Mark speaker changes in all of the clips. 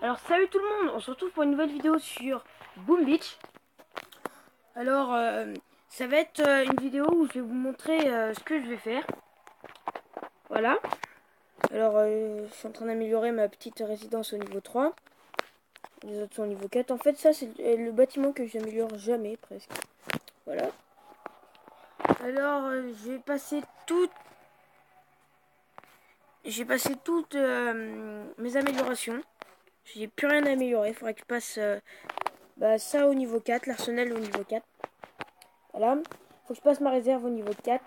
Speaker 1: Alors salut tout le monde, on se retrouve pour une nouvelle vidéo sur Boom Beach. Alors ça va être une vidéo où je vais vous montrer ce que je vais faire. Voilà. Alors je suis en train d'améliorer ma petite résidence au niveau 3. Les autres sont au niveau 4. En fait ça c'est le bâtiment que j'améliore jamais presque. Voilà. Alors j'ai passé toutes mes améliorations. J'ai plus rien à améliorer. Il faudrait que je passe ça au niveau 4, l'arsenal au niveau 4. Voilà. Faut que je passe ma réserve au niveau 4.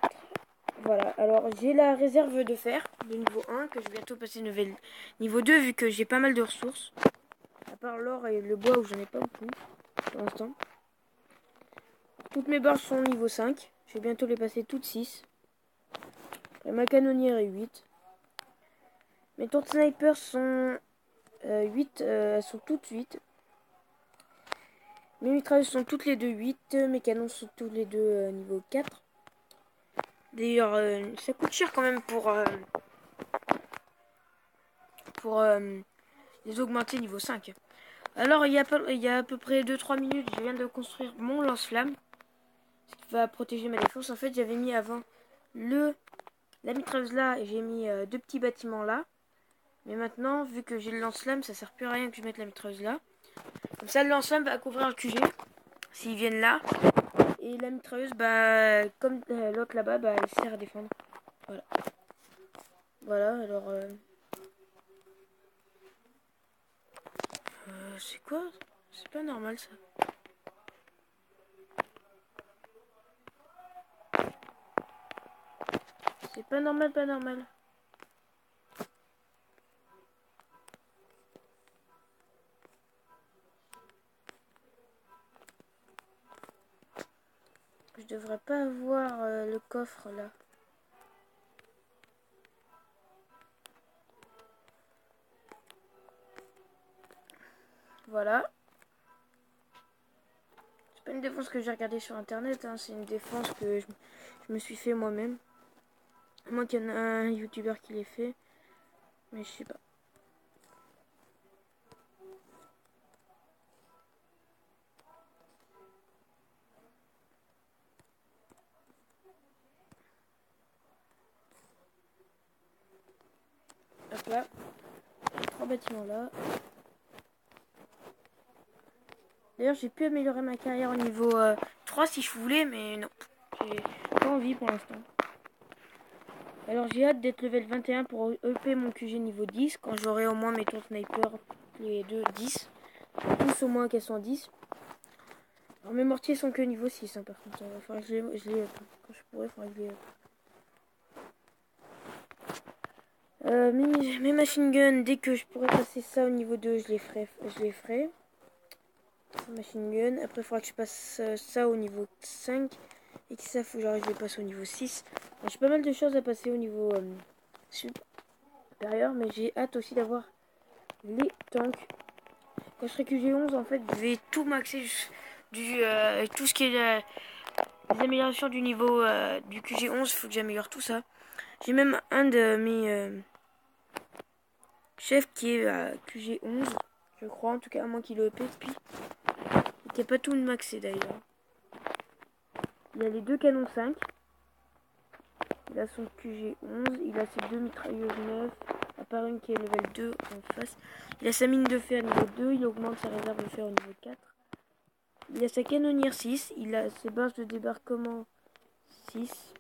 Speaker 1: Voilà. Alors j'ai la réserve de fer de niveau 1 que je vais bientôt passer niveau 2 vu que j'ai pas mal de ressources. À part l'or et le bois où j'en ai pas beaucoup pour l'instant. Toutes mes barges sont au niveau 5. Je vais bientôt les passer toutes 6. Et ma canonnière est 8. Mes tours de sniper sont 8. Elles sont toutes 8. Mes mitrailleuses sont toutes les deux 8. Mes canons sont tous les deux niveau 4. D'ailleurs, ça coûte cher quand même pour les augmenter niveau 5. Alors, il y a à peu près 2-3 minutes, je viens de construire mon lance-flamme. Ce qui va protéger ma défense. En fait, j'avais mis avant la mitrailleuse là et j'ai mis deux petits bâtiments là. Mais maintenant, vu que j'ai le lance-flamme, ça sert plus à rien que je mette la mitrailleuse là. Comme ça, le lance-flamme va couvrir un QG s'ils viennent là. Et la mitrailleuse, comme l'autre là-bas, elle sert à défendre. Voilà. Voilà, alors... c'est quoi? C'est pas normal ça. C'est pas normal, pas normal. Je devrais pas avoir le coffre là. Voilà. C'est pas une défense que j'ai regardée sur internet, hein. C'est une défense que je me suis fait moi-même. À moins qu'il y en a un youtubeur qui l'ait fait. Mais je sais pas. Hop là. 3 bâtiments là. D'ailleurs, j'ai pu améliorer ma carrière au niveau 3 si je voulais, mais non. J'ai pas envie pour l'instant. Alors j'ai hâte d'être level 21 pour EP mon QG niveau 10. Quand j'aurai au moins mes tours sniper, les deux 10. Tous au moins qu'elles sont 10. Alors mes mortiers sont que niveau 6 hein, par contre. Il va falloir que je les quand je pourrai, il faudra que je les mes machine guns, dès que je pourrai passer ça au niveau 2, je les ferai. Machine gun. Après, il faudra que je passe ça au niveau 5. Et que ça, faut que j'arrive à le passer au niveau 6. Alors, j'ai pas mal de choses à passer au niveau supérieur. Mais j'ai hâte aussi d'avoir les tanks. Quand je serai QG11, en fait, je vais tout maxer tout ce qui est les améliorations du niveau du QG11. Il faut que j'améliore tout ça. J'ai même un de mes chefs qui est à QG11. Je crois, en tout cas, à moins qu'il ait EP depuis. Il n'y a pas tout maxé d'ailleurs. Il a les deux canons 5. Il a son QG11. Il a ses deux mitrailleuses 9. À part une qui est level 2 en face. Il a sa mine de fer niveau 2. Il augmente sa réserve de fer au niveau 4. Il a sa canonnière 6. Il a ses barges de débarquement 6.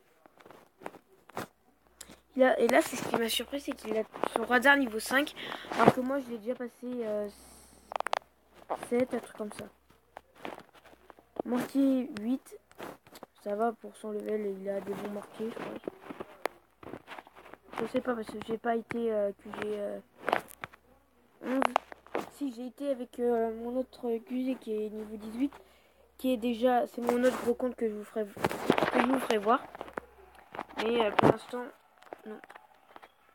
Speaker 1: Et là, c'est ce qui m'a surpris, c'est qu'il a son radar niveau 5. Alors que moi, je l'ai déjà passé 7, un truc comme ça. Mortier 8. Ça va pour son level, il a des bons mortiers, je crois. Je sais pas parce que j'ai pas été QG 11. Si, j'ai été avec mon autre QG qui est niveau 18. Qui est déjà, c'est mon autre gros compte que je vous ferai voir. Mais pour l'instant, non.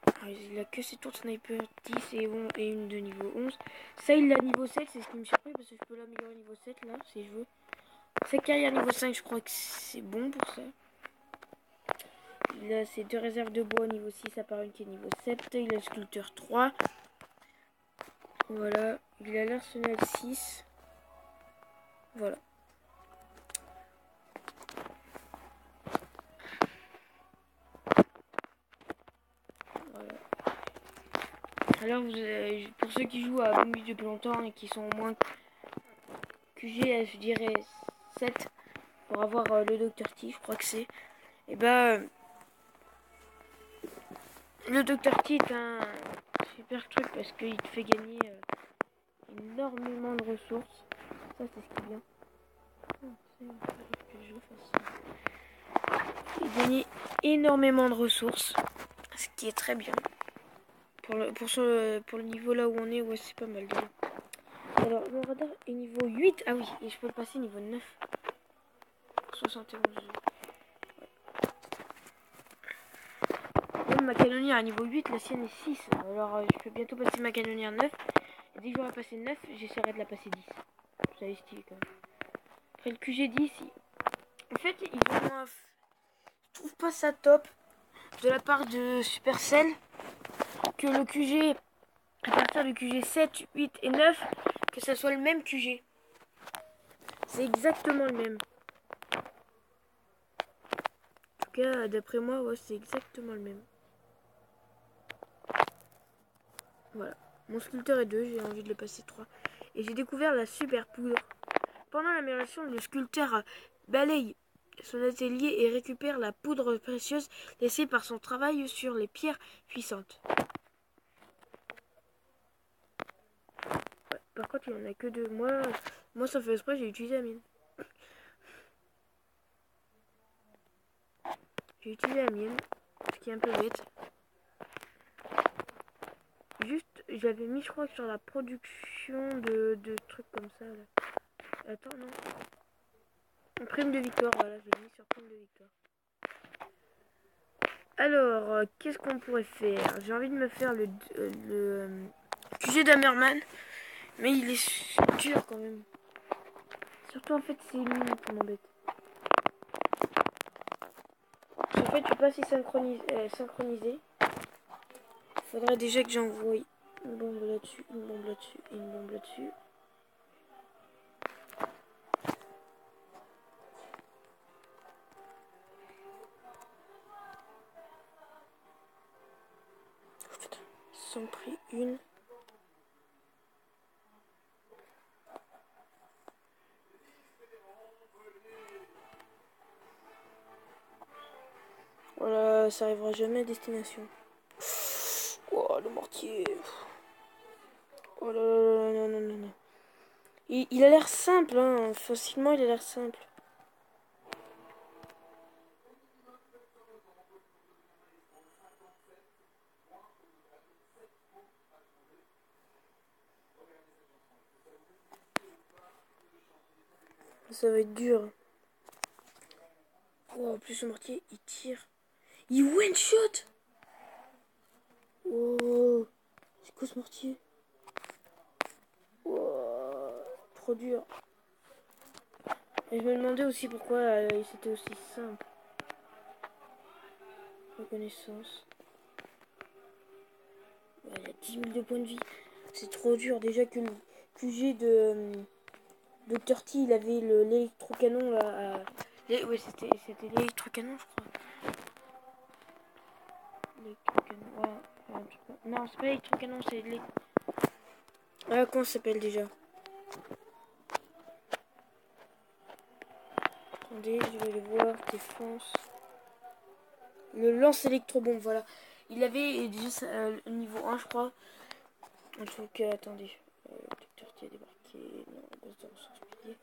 Speaker 1: Alors, il a que ses tours de sniper 10 et une de niveau 11. Ça, il l'a niveau 7, c'est ce qui me surprend parce que je peux l'améliorer niveau 7 là, si je veux. Sa carrière niveau 5, je crois que c'est bon pour ça. Il a ses deux réserves de bois niveau 6, à part une qui est niveau 7. Il a le sculpteur 3. Voilà, il a l'arsenal 6. Voilà. Voilà. Alors, pour ceux qui jouent à Boomy depuis longtemps et qui sont au moins QG, je dirais 7 pour avoir le Dr T, je crois que c'est. Et bah, le Dr T est un super truc parce qu'il te fait gagner énormément de ressources. Ça, c'est ce qui est bien. Il gagne énormément de ressources, ce qui est très bien. Pour le niveau là où on est, ouais, c'est pas mal. Déjà. Alors, le radar est niveau 8. Ah oui, et je peux le passer niveau 9. 71. Même ma canonnière à niveau 8, la sienne est 6. Alors, je peux bientôt passer ma canonnière 9. Et dès que j'aurai passé 9, j'essaierai de la passer 10. Ça est stylé quand même. Après le QG 10, en fait, ils ont... je trouve pas ça top de la part de Supercell que le QG, à partir du QG 7, 8 et 9, que ça soit le même QG. C'est exactement le même. En tout cas, d'après moi, ouais, c'est exactement le même. Voilà. Mon sculpteur est 2, j'ai envie de le passer 3. Et j'ai découvert la super poudre. Pendant l'amélioration, le sculpteur balaye son atelier et récupère la poudre précieuse laissée par son travail sur les pierres puissantes. Ouais, par contre, il n'y en a que 2. Moi, ça fait exprès, j'ai utilisé la mienne. J'ai utilisé la mienne, ce qui est un peu bête. Juste, j'avais mis, je crois, sur la production de trucs comme ça. Là. Attends, non. Prime de victoire, voilà, j'ai mis sur prime de victoire. Alors, qu'est-ce qu'on pourrait faire? J'ai envie de me faire le QG d'Hammerman, mais il est dur quand même. Surtout en fait, c'est lui qui m'embête. En fait, je suis pas assez synchronisé. Il faudrait déjà que j'envoie une bombe là-dessus, une bombe là-dessus et une bombe là-dessus. Sans pris une. Voilà, ça arrivera jamais à destination. Oh, le mortier. Oh là là là, non, non, non. Il a l'air simple, hein. Facilement, il a l'air simple. Ça va être dur. Oh, en plus, le mortier, il tire. Il one-shot. Oh, c'est quoi ce mortier? Oh, trop dur. Et je me demandais aussi pourquoi c'était aussi simple. Reconnaissance. Ouais, il y a 10 000 de points de vie. C'est trop dur. Déjà que le QG de Dr T, il avait l'électrocanon là. Ouais, c'était l'électrocanon, je crois. L'électrocanon, ouais. Non, c'est pas l'électrocanon, c'est les. Ah, comment ça s'appelle déjà? Attendez, je vais aller voir. Défense. Le lance électrobombe, voilà. Il avait déjà niveau 1, je crois. En tout cas, attendez. Docteur qui a débarqué. Non, base de ressources piliers.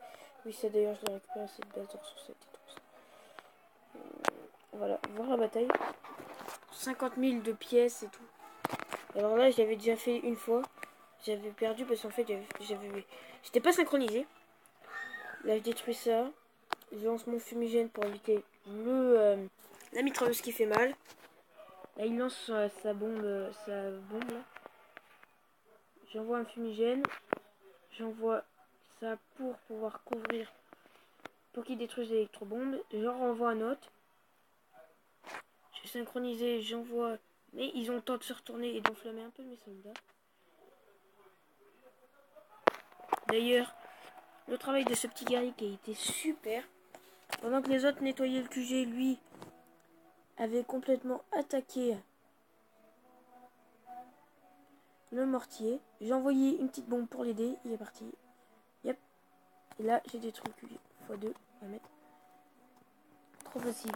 Speaker 1: Oui, ça d'ailleurs, je dois récupérer cette base de ressources et tout ça. Voilà, voir la bataille. 50 000 de pièces et tout. Alors là, j'avais déjà fait une fois. J'avais perdu parce qu'en fait, j'étais pas synchronisé. Là, je détruis ça. Je lance mon fumigène pour éviter la mitrailleuse qui fait mal. Là, il lance sa bombe là. J'envoie un fumigène. J'envoie ça pour pouvoir couvrir, pour qu'il détruise l'électrobombes. J'en renvoie un autre. J'ai synchronisé, j'envoie. Mais ils ont le temps de se retourner et d'enflammer un peu mes soldats. D'ailleurs, le travail de ce petit guerrier qui a été super. Pendant que les autres nettoyaient le QG, lui avait complètement attaqué le mortier. J'ai envoyé une petite bombe pour l'aider. Il est parti. Yep. Et là, j'ai détruit le QG. x2. On va mettre. Trop facile.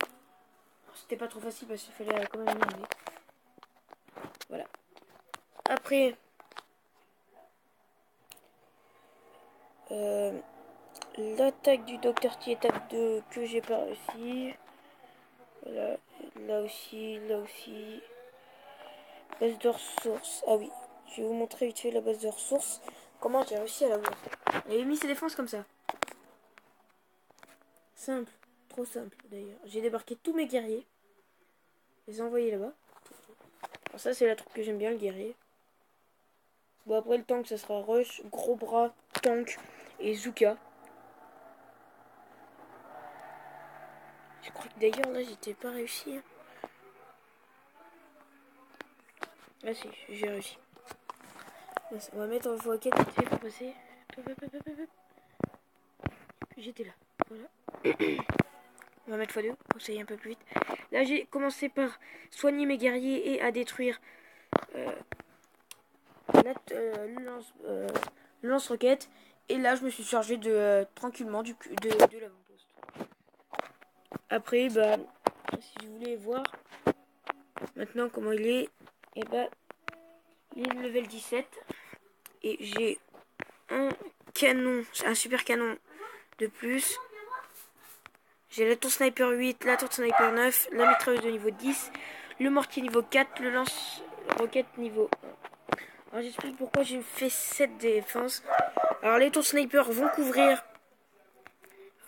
Speaker 1: C'était pas trop facile parce qu'il fallait quand même y arriver. Voilà. Après, l'attaque du Docteur T étape 2 que j'ai pas réussi. Voilà. Là aussi, là aussi. Base de ressources. Ah oui. Je vais vous montrer vite fait la base de ressources. Comment j'ai réussi à la voir. J'avais mis ses défenses comme ça. Simple. Trop simple d'ailleurs. J'ai débarqué tous mes guerriers. Je les ai envoyés là-bas. Alors ça c'est la truc que j'aime bien, le guerrier. Bon après le tank ça sera Rush, Gros Bras, Tank et Zuka. Je crois que d'ailleurs là j'étais pas réussi. Ah si, j'ai réussi. On va mettre en x4 vite fait pour passer. J'étais là. Voilà. On va mettre x2 pour que ça aille un peu plus vite. Là j'ai commencé par soigner mes guerriers et à détruire le lance-roquette. Et là je me suis chargé de tranquillement de l'avant-poste. Après bah si vous voulez voir maintenant comment il est, et bah il est level 17 et j'ai un canon, un super canon de plus. J'ai la tour sniper 8, la tour sniper 9, la mitrailleuse de niveau 10, le mortier niveau 4, le lance-roquette niveau 1. Alors j'explique pourquoi j'ai fait cette défense. Alors les tours sniper vont couvrir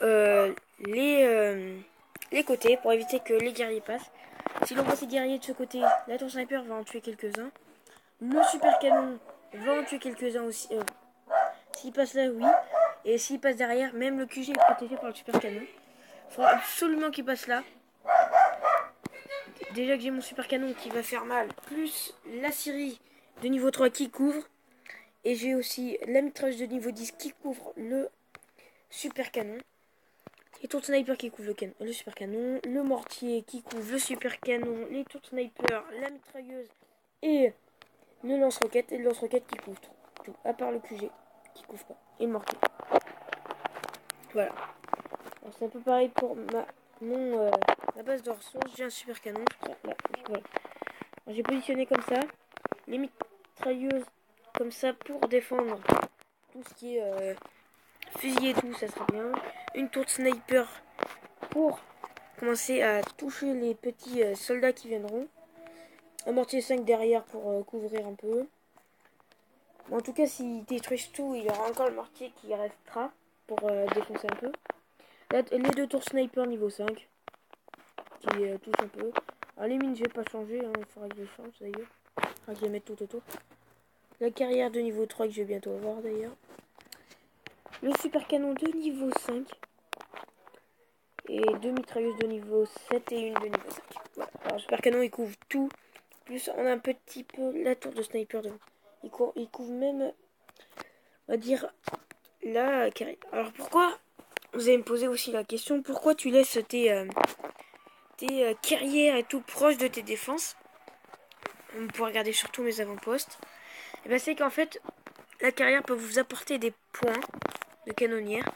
Speaker 1: les côtés pour éviter que les guerriers passent. Si l'on voit ces guerriers de ce côté, la tour sniper va en tuer quelques-uns. Le super canon va en tuer quelques-uns aussi. S'il passe là, oui. Et s'il passe derrière, même le QG est protégé par le super canon. Il faudra absolument qu'il passe là. Déjà que j'ai mon super canon qui va faire mal, plus la Syrie de niveau 3 qui couvre. Et j'ai aussi la mitrailleuse de niveau 10 qui couvre le super canon. Les tours de sniper qui couvrent le super canon. Le mortier qui couvre le super canon. Les tours de sniper, la mitrailleuse et le lance-roquette. Et le lance-roquette qui couvre tout. À part le QG qui couvre pas. Et le mortier. Voilà. C'est un peu pareil pour ma base de ressources. J'ai un super canon. Là, voilà. J'ai positionné comme ça. Les mitrailleuses comme ça pour défendre tout ce qui est fusil et tout, ça sera bien. Une tour de sniper pour commencer à toucher les petits soldats qui viendront. Un mortier 5 derrière pour couvrir un peu. Bon, en tout cas, s'ils détruisent tout, il y aura encore le mortier qui restera pour défoncer un peu. Là, les deux tours sniper niveau 5 qui touchent un peu. Alors les mines, je vais pas changer, hein, il faudra que je les change d'ailleurs. Il faudra que je les mette tout autour. La carrière de niveau 3 que je vais bientôt avoir d'ailleurs. Le super canon de niveau 5. Et deux mitrailleuses de niveau 7 et une de niveau 5. Voilà. Alors, le super canon il couvre tout. Plus on a un petit peu la tour de sniper devant. Il couvre même, on va dire, la carrière. Alors pourquoi, vous allez me poser aussi la question, pourquoi tu laisses tes carrières et tout proche de tes défenses? On peut regarder surtout mes avant-postes. Et ben c'est qu'en fait, la carrière peut vous apporter des points de canonnière.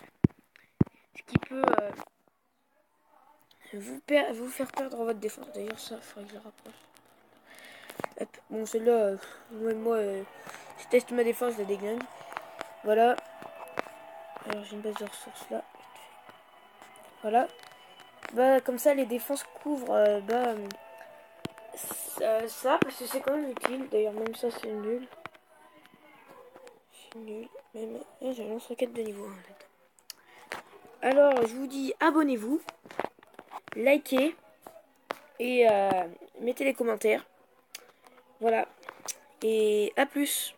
Speaker 1: Ce qui peut vous faire perdre votre défense. D'ailleurs, ça, il faudrait que je le rapproche. Hop. Bon, celle-là, moi, je teste ma défense, je la déglingue. Voilà. Alors, j'ai une base de ressources là. Voilà. Bah, comme ça, les défenses couvrent ça, parce que c'est quand même utile. D'ailleurs, même ça, c'est nul. C'est nul. Même, j'ai un lance-roquette de niveau 1 en fait. Alors, je vous dis, abonnez-vous, likez et mettez les commentaires. Voilà. Et à plus.